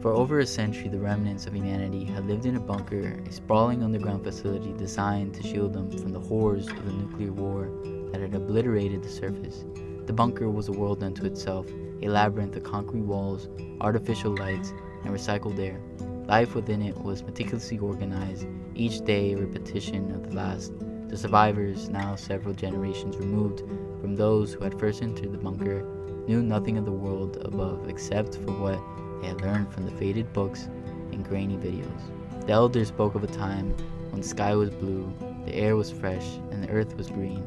For over a century, the remnants of humanity had lived in a bunker, a sprawling underground facility designed to shield them from the horrors of the nuclear war that had obliterated the surface. The bunker was a world unto itself, a labyrinth of concrete walls, artificial lights, and recycled air. Life within it was meticulously organized, each day a repetition of the last. The survivors, now several generations removed from those who had first entered the bunker, knew nothing of the world above except for what they had learned from the faded books and grainy videos. The elders spoke of a time when the sky was blue, the air was fresh, and the earth was green,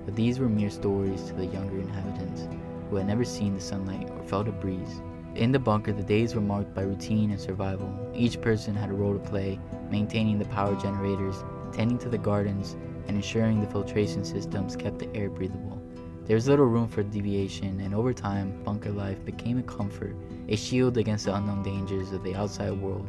but these were mere stories to the younger inhabitants, who had never seen the sunlight or felt a breeze. In the bunker, the days were marked by routine and survival. Each person had a role to play, maintaining the power generators, tending to the gardens, and ensuring the filtration systems kept the air breathable. There was little room for deviation, and over time, bunker life became a comfort, a shield against the unknown dangers of the outside world.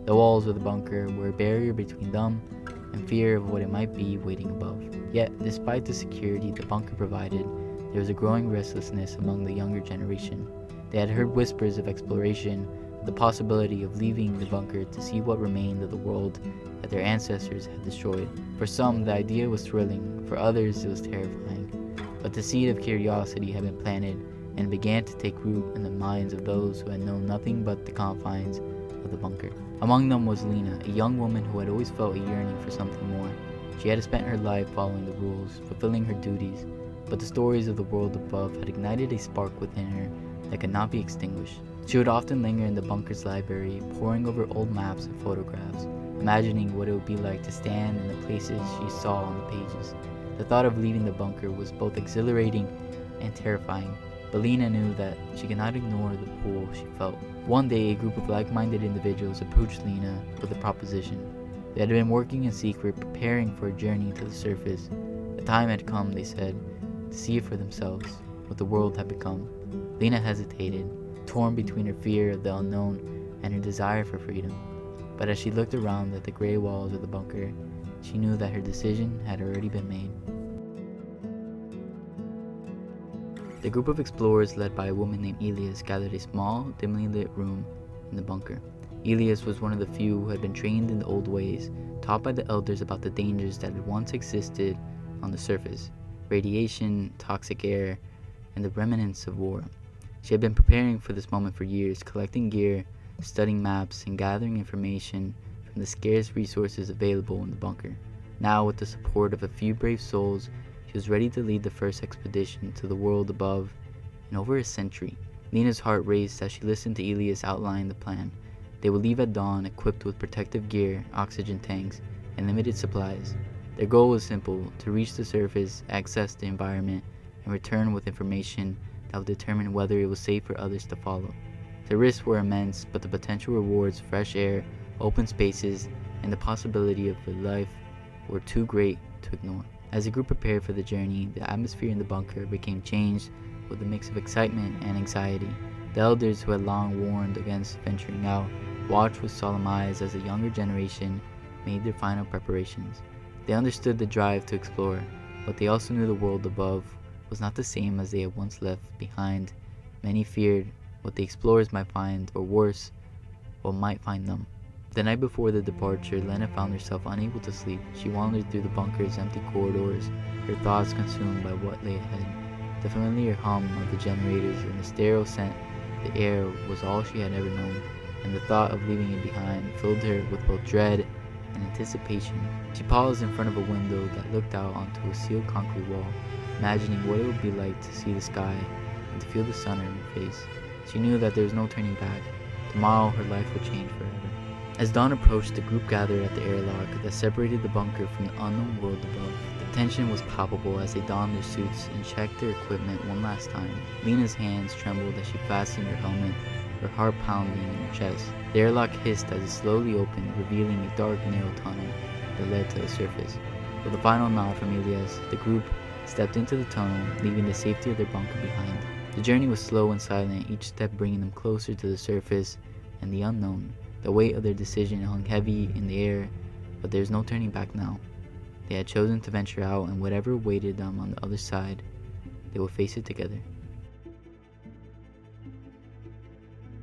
The walls of the bunker were a barrier between them and fear of what it might be waiting above. Yet, despite the security the bunker provided, there was a growing restlessness among the younger generation. They had heard whispers of exploration, the possibility of leaving the bunker to see what remained of the world that their ancestors had destroyed. For some, the idea was thrilling, for others it was terrifying. But the seed of curiosity had been planted and began to take root in the minds of those who had known nothing but the confines of the bunker. Among them was Lena, a young woman who had always felt a yearning for something more. She had spent her life following the rules, fulfilling her duties, but the stories of the world above had ignited a spark within her that could not be extinguished. She would often linger in the bunker's library, poring over old maps and photographs, imagining what it would be like to stand in the places she saw on the pages. The thought of leaving the bunker was both exhilarating and terrifying, but Lena knew that she could not ignore the pull she felt. One day, a group of like-minded individuals approached Lena with a proposition. They had been working in secret, preparing for a journey to the surface. The time had come, they said, to see for themselves what the world had become. Lena hesitated, torn between her fear of the unknown and her desire for freedom. But as she looked around at the gray walls of the bunker, she knew that her decision had already been made. The group of explorers led by a woman named Elias gathered a small, dimly lit room in the bunker. Elias was one of the few who had been trained in the old ways, taught by the elders about the dangers that had once existed on the surface: radiation, toxic air, and the remnants of war. She had been preparing for this moment for years, collecting gear, studying maps, and gathering information from the scarce resources available in the bunker. Now, with the support of a few brave souls, she was ready to lead the first expedition to the world above in over a century. Lena's heart raced as she listened to Elias outline the plan. They would leave at dawn equipped with protective gear, oxygen tanks, and limited supplies. Their goal was simple: to reach the surface, access the environment, and return with information that would determine whether it was safe for others to follow. The risks were immense, but the potential rewards, fresh air, open spaces, and the possibility of a life were too great to ignore. As the group prepared for the journey, the atmosphere in the bunker became changed with a mix of excitement and anxiety. The elders, who had long warned against venturing out, watched with solemn eyes as the younger generation made their final preparations. They understood the drive to explore, but they also knew the world above was not the same as they had once left behind. Many feared what the explorers might find, or worse, what might find them. The night before the departure, Lena found herself unable to sleep. She wandered through the bunker's empty corridors, her thoughts consumed by what lay ahead. The familiar hum of the generators and the sterile scent of the air was all she had ever known, and the thought of leaving it behind filled her with both dread and anticipation. She paused in front of a window that looked out onto a sealed concrete wall, imagining what it would be like to see the sky and to feel the sun on her face. She knew that there was no turning back. Tomorrow, her life would change forever. As dawn approached, the group gathered at the airlock that separated the bunker from the unknown world above. The tension was palpable as they donned their suits and checked their equipment one last time. Lena's hands trembled as she fastened her helmet, her heart pounding in her chest. The airlock hissed as it slowly opened, revealing a dark, narrow tunnel that led to the surface. With a final nod from Elias, the group stepped into the tunnel, leaving the safety of their bunker behind. The journey was slow and silent, each step bringing them closer to the surface and the unknown. The weight of their decision hung heavy in the air, but there was no turning back now. They had chosen to venture out, and whatever awaited them on the other side, they would face it together.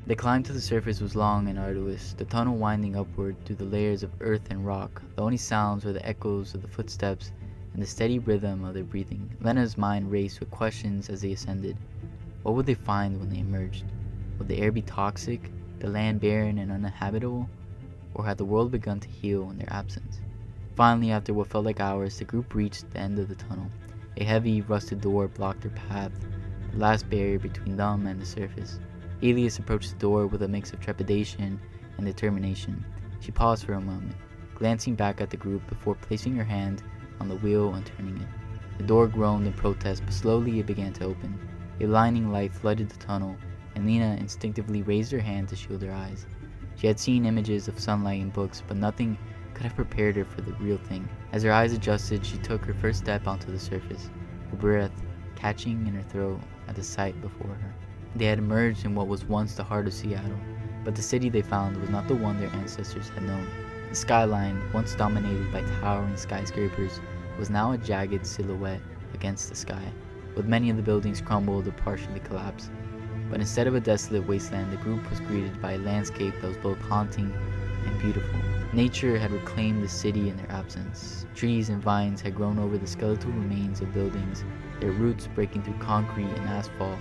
The climb to the surface was long and arduous, the tunnel winding upward through the layers of earth and rock. The only sounds were the echoes of the footsteps and the steady rhythm of their breathing. Lena's mind raced with questions as they ascended. What would they find when they emerged? Would the air be toxic, the land barren and uninhabitable, or had the world begun to heal in their absence? Finally, after what felt like hours, the group reached the end of the tunnel. A heavy, rusted door blocked their path, the last barrier between them and the surface. Elias approached the door with a mix of trepidation and determination. She paused for a moment, glancing back at the group before placing her hand on the wheel and turning it. The door groaned in protest, but slowly it began to open. A blinding light flooded the tunnel, and Lena instinctively raised her hand to shield her eyes. She had seen images of sunlight in books, but nothing could have prepared her for the real thing. As her eyes adjusted, she took her first step onto the surface, her breath catching in her throat at the sight before her. They had emerged in what was once the heart of Seattle, but the city they found was not the one their ancestors had known. The skyline, once dominated by towering skyscrapers, was now a jagged silhouette against the sky, with many of the buildings crumbled or partially collapsed. But instead of a desolate wasteland, the group was greeted by a landscape that was both haunting and beautiful. Nature had reclaimed the city in their absence. Trees and vines had grown over the skeletal remains of buildings, their roots breaking through concrete and asphalt.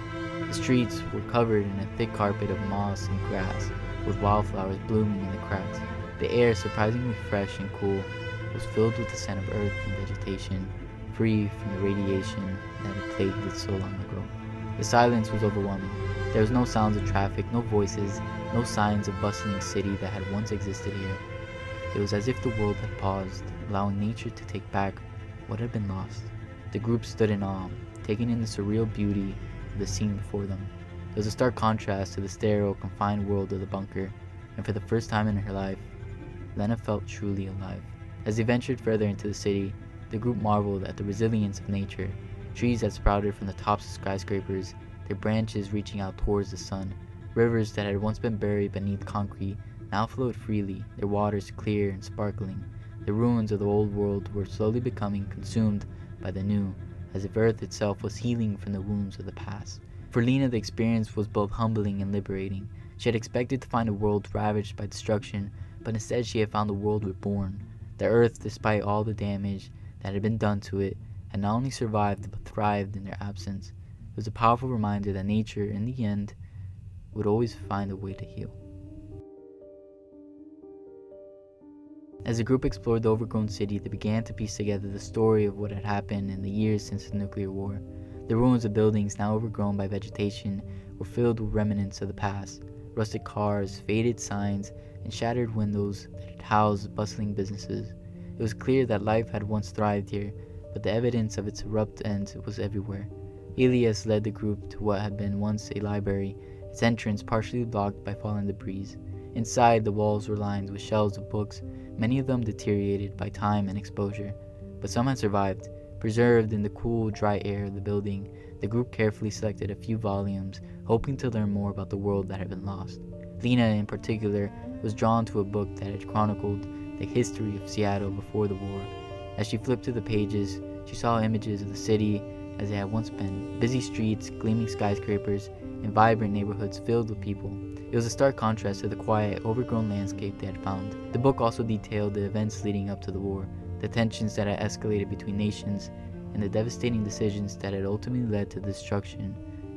The streets were covered in a thick carpet of moss and grass, with wildflowers blooming in the cracks. The air, surprisingly fresh and cool, was filled with the scent of earth and vegetation, free from the radiation that had plagued it so long ago. The silence was overwhelming. There was no sounds of traffic, no voices, no signs of bustling city that had once existed here. It was as if the world had paused, allowing nature to take back what had been lost. The group stood in awe, taking in the surreal beauty of the scene before them. There was a stark contrast to the sterile, confined world of the bunker, and for the first time in her life, Lena felt truly alive. As they ventured further into the city, the group marveled at the resilience of nature. Trees that sprouted from the tops of skyscrapers, their branches reaching out towards the sun. Rivers that had once been buried beneath concrete now flowed freely, their waters clear and sparkling. The ruins of the old world were slowly becoming consumed by the new, as if Earth itself was healing from the wounds of the past. For Lena, the experience was both humbling and liberating. She had expected to find a world ravaged by destruction, but instead she had found a world reborn. The Earth, despite all the damage that had been done to it, had not only survived but thrived in their absence. It was a powerful reminder that nature, in the end, would always find a way to heal. As the group explored the overgrown city, they began to piece together the story of what had happened in the years since the nuclear war. The ruins of buildings, now overgrown by vegetation, were filled with remnants of the past. Rusted cars, faded signs, and shattered windows that had housed bustling businesses. It was clear that life had once thrived here, but the evidence of its abrupt end was everywhere. Elias led the group to what had been once a library, its entrance partially blocked by fallen debris. Inside, the walls were lined with shelves of books, many of them deteriorated by time and exposure, but some had survived. Preserved in the cool, dry air of the building, the group carefully selected a few volumes, hoping to learn more about the world that had been lost. Lena, in particular, was drawn to a book that had chronicled the history of Seattle before the war. As she flipped through the pages, she saw images of the city as it had once been: busy streets, gleaming skyscrapers, and vibrant neighborhoods filled with people. It was a stark contrast to the quiet, overgrown landscape they had found. The book also detailed the events leading up to the war, the tensions that had escalated between nations, and the devastating decisions that had ultimately led to the destruction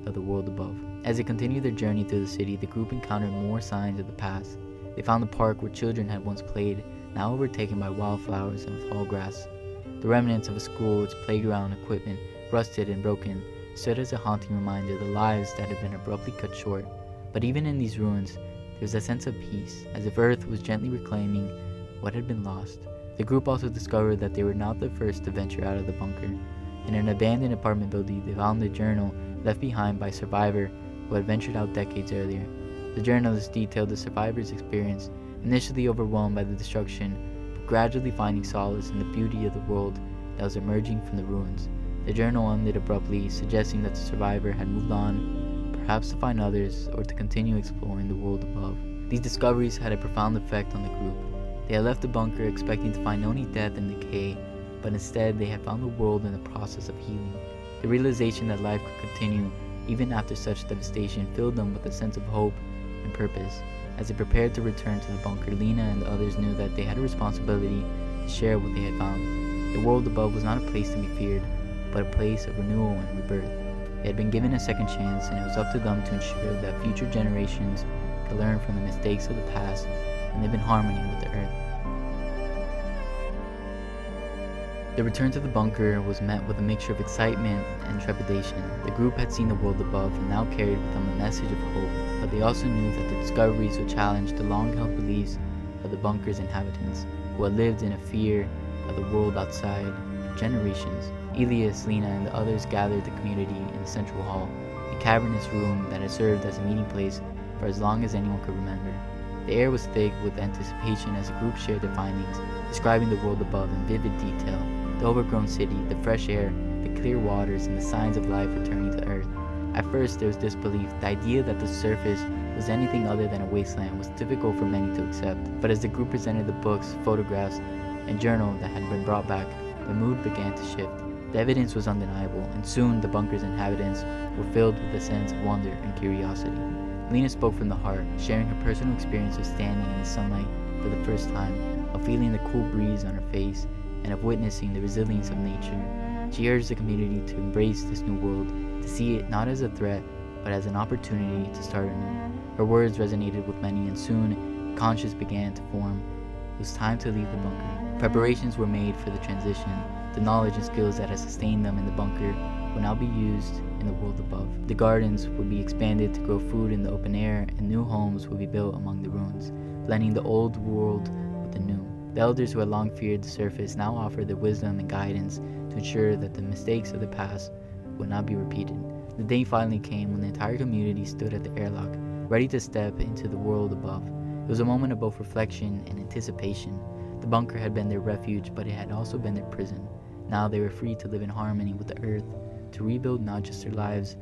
of the world above. As they continued their journey through the city, the group encountered more signs of the past. They found the park where children had once played, now overtaken by wildflowers and tall grass. The remnants of a school, its playground equipment, rusted and broken, stood as a haunting reminder of the lives that had been abruptly cut short. But even in these ruins, there was a sense of peace, as if Earth was gently reclaiming what had been lost. The group also discovered that they were not the first to venture out of the bunker. In an abandoned apartment building, they found a journal left behind by a survivor who had ventured out decades earlier. The journalist detailed the survivor's experience, initially overwhelmed by the destruction, but gradually finding solace in the beauty of the world that was emerging from the ruins. The journal ended abruptly, suggesting that the survivor had moved on, perhaps to find others or to continue exploring the world above. These discoveries had a profound effect on the group. They had left the bunker expecting to find only death and decay, but instead they had found the world in the process of healing. The realization that life could continue even after such devastation filled them with a sense of hope and purpose. As they prepared to return to the bunker, Lena and the others knew that they had a responsibility to share what they had found. The world above was not a place to be feared, but a place of renewal and rebirth. They had been given a second chance, and it was up to them to ensure that future generations could learn from the mistakes of the past and live in harmony with the earth. The return to the bunker was met with a mixture of excitement and trepidation. The group had seen the world above and now carried with them a message of hope, but they also knew that the discoveries would challenge the long-held beliefs of the bunker's inhabitants, who had lived in a fear of the world outside for generations. Elias, Lena, and the others gathered the community in the central hall, a cavernous room that had served as a meeting place for as long as anyone could remember. The air was thick with anticipation as the group shared their findings, describing the world above in vivid detail. The overgrown city, the fresh air, the clear waters, and the signs of life returning to Earth. At first, there was disbelief. The idea that the surface was anything other than a wasteland was difficult for many to accept. But as the group presented the books, photographs, and journal that had been brought back, the mood began to shift. The evidence was undeniable, and soon the bunker's inhabitants were filled with a sense of wonder and curiosity. Lena spoke from the heart, sharing her personal experience of standing in the sunlight for the first time, of feeling the cool breeze on her face, and of witnessing the resilience of nature. She urged the community to embrace this new world, to see it not as a threat, but as an opportunity to start anew. Her words resonated with many, and soon conscience began to form. It was time to leave the bunker. Preparations were made for the transition. The knowledge and skills that had sustained them in the bunker would now be used in the world above. The gardens would be expanded to grow food in the open air, and new homes would be built among the ruins, blending the old world with the new. The elders who had long feared the surface now offered their wisdom and guidance to ensure that the mistakes of the past would not be repeated. The day finally came when the entire community stood at the airlock, ready to step into the world above. It was a moment of both reflection and anticipation. The bunker had been their refuge, but it had also been their prison. Now they were free to live in harmony with the earth, to rebuild not just their lives,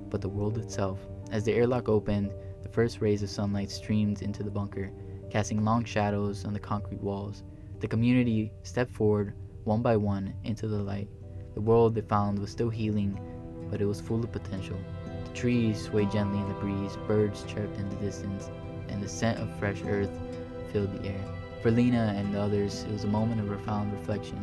but the world itself. As the airlock opened, the first rays of sunlight streamed into the bunker, casting long shadows on the concrete walls. The community stepped forward, one by one, into the light. The world they found was still healing, but it was full of potential. The trees swayed gently in the breeze, birds chirped in the distance, and the scent of fresh earth filled the air. For Lena and the others, it was a moment of profound reflection.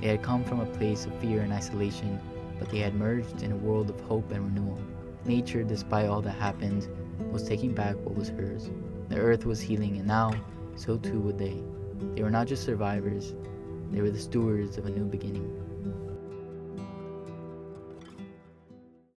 They had come from a place of fear and isolation, but they had merged in a world of hope and renewal. Nature, despite all that happened, was taking back what was hers. The earth was healing, and now, so too would they. They were not just survivors, they were the stewards of a new beginning.